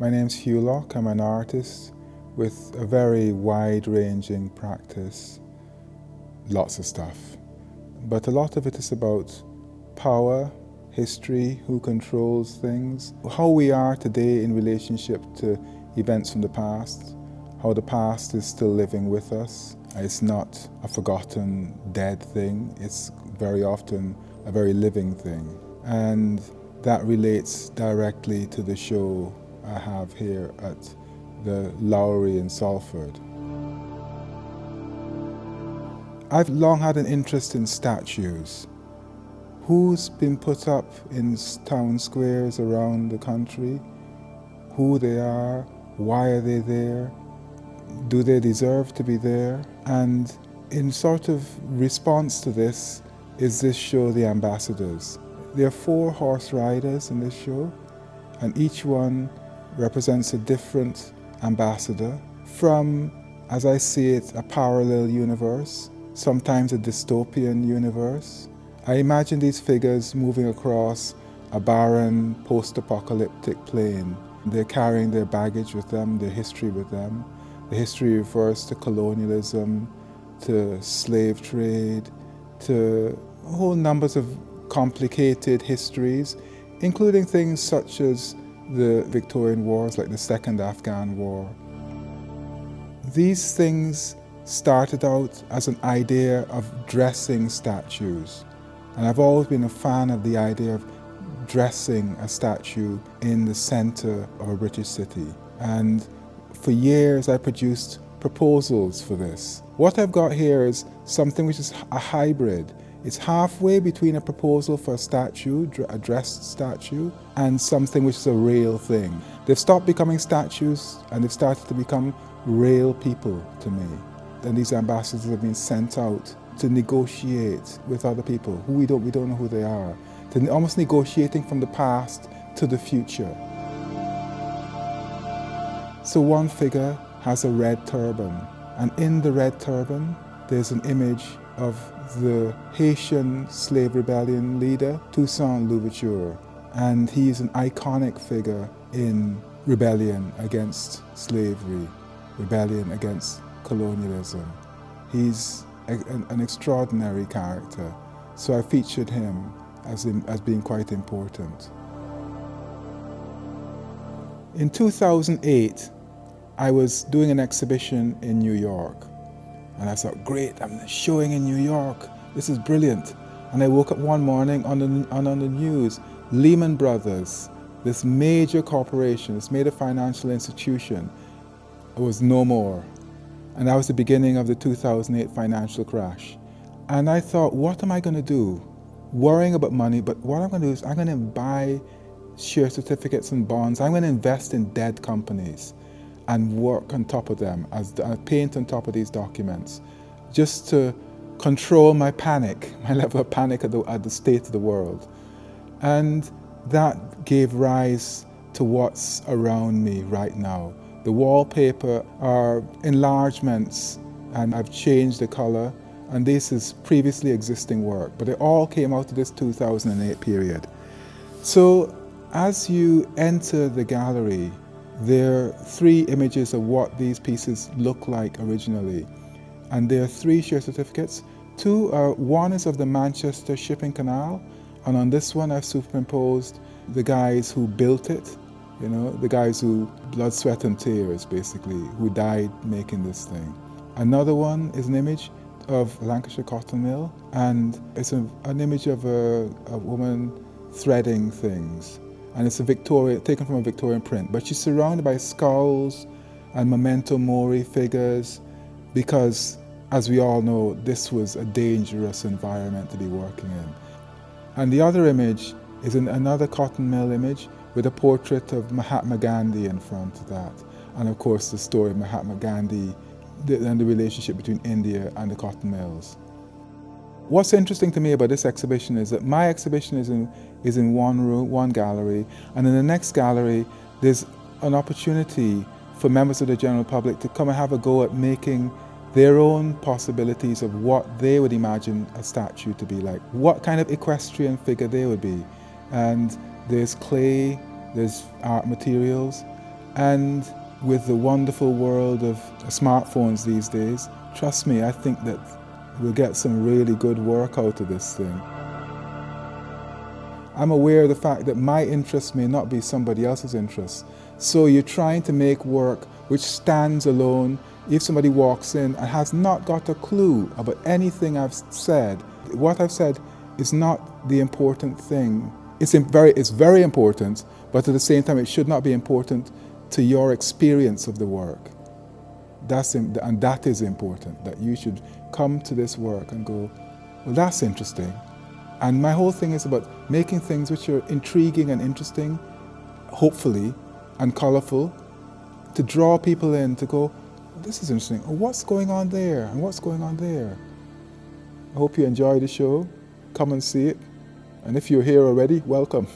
My name's Hew Locke. I'm an artist with a very wide-ranging practice. Lots of stuff. But a lot of it is about power, history, who controls things, how we are today in relationship to events from the past, how the past is still living with us. It's not a forgotten, dead thing. It's very often a very living thing. And that relates directly to the show I have here at the Lowry in Salford. I've long had an interest in statues. Who's been put up in town squares around the country, who they are, why are they there, do they deserve to be there? And in sort of response to this is this show, The Ambassadors. There are 4 horse riders in this show, and each one represents a different ambassador from, as I see it, a parallel universe, sometimes a dystopian universe. I imagine these figures moving across a barren, post-apocalyptic plain. They're carrying their baggage with them, their history with them. The history refers to colonialism, to slave trade, to whole numbers of complicated histories, including things such as the Victorian wars, like the Second Afghan War. These things started out as an idea of dressing statues. And I've always been a fan of the idea of dressing a statue in the center of a British city. And for years I produced proposals for this. What I've got here is something which is a hybrid. It's halfway between a proposal for a statue, a dressed statue, and something which is a real thing. They've stopped becoming statues and they've started to become real people to me. And these ambassadors have been sent out to negotiate with other people who we don't know who they are. To almost negotiating from the past to the future. So one figure has a red turban, and in the red turban there's an image of the Haitian slave rebellion leader, Toussaint Louverture, and he's an iconic figure in rebellion against slavery, rebellion against colonialism. He's an extraordinary character, so I featured him as being quite important. In 2008, I was doing an exhibition in New York, and I thought, great, I'm showing in New York, this is brilliant. And I woke up one morning on the news, Lehman Brothers, this major corporation, this major financial institution, was no more. And that was the beginning of the 2008 financial crash. And I thought, what am I going to do? Worrying about money, but what I'm going to do is I'm going to buy share certificates and bonds. I'm going to invest in dead companies and work on top of them, paint on top of these documents, just to control my panic, my level of panic at the state of the world. And that gave rise to what's around me right now. The wallpaper are enlargements, and I've changed the color, and this is previously existing work, but it all came out of this 2008 period. So as you enter the gallery, there are 3 images of what these pieces look like originally. And there are 3 share certificates. One is of the Manchester Shipping Canal, and on this one I've superimposed the guys who built it, the guys who, blood, sweat and tears basically, who died making this thing. Another one is an image of Lancashire Cotton Mill, and it's an image of a woman threading things. And it's taken from a Victorian print, but she's surrounded by skulls and memento mori figures, because, as we all know, this was a dangerous environment to be working in. And the other image is another cotton mill image with a portrait of Mahatma Gandhi in front of that. And of course the story of Mahatma Gandhi and the relationship between India and the cotton mills. What's interesting to me about this exhibition is that my exhibition is in one room, one gallery, and in the next gallery there's an opportunity for members of the general public to come and have a go at making their own possibilities of what they would imagine a statue to be like, what kind of equestrian figure they would be. And there's clay, there's art materials, And with the wonderful world of smartphones these days, trust me, I think that we'll get some really good work out of this thing. I'm aware of the fact that my interest may not be somebody else's interest. So you're trying to make work which stands alone. If somebody walks in and has not got a clue about anything I've said, what I've said is not the important thing. It's very important, but at the same time it should not be important to your experience of the work. And that is important, that you should come to this work and go, well, that's interesting. And my whole thing is about making things which are intriguing and interesting, hopefully, and colourful, to draw people in, to go, this is interesting. Oh, what's going on there? And what's going on there? I hope you enjoy the show. Come and see it. And if you're here already, welcome.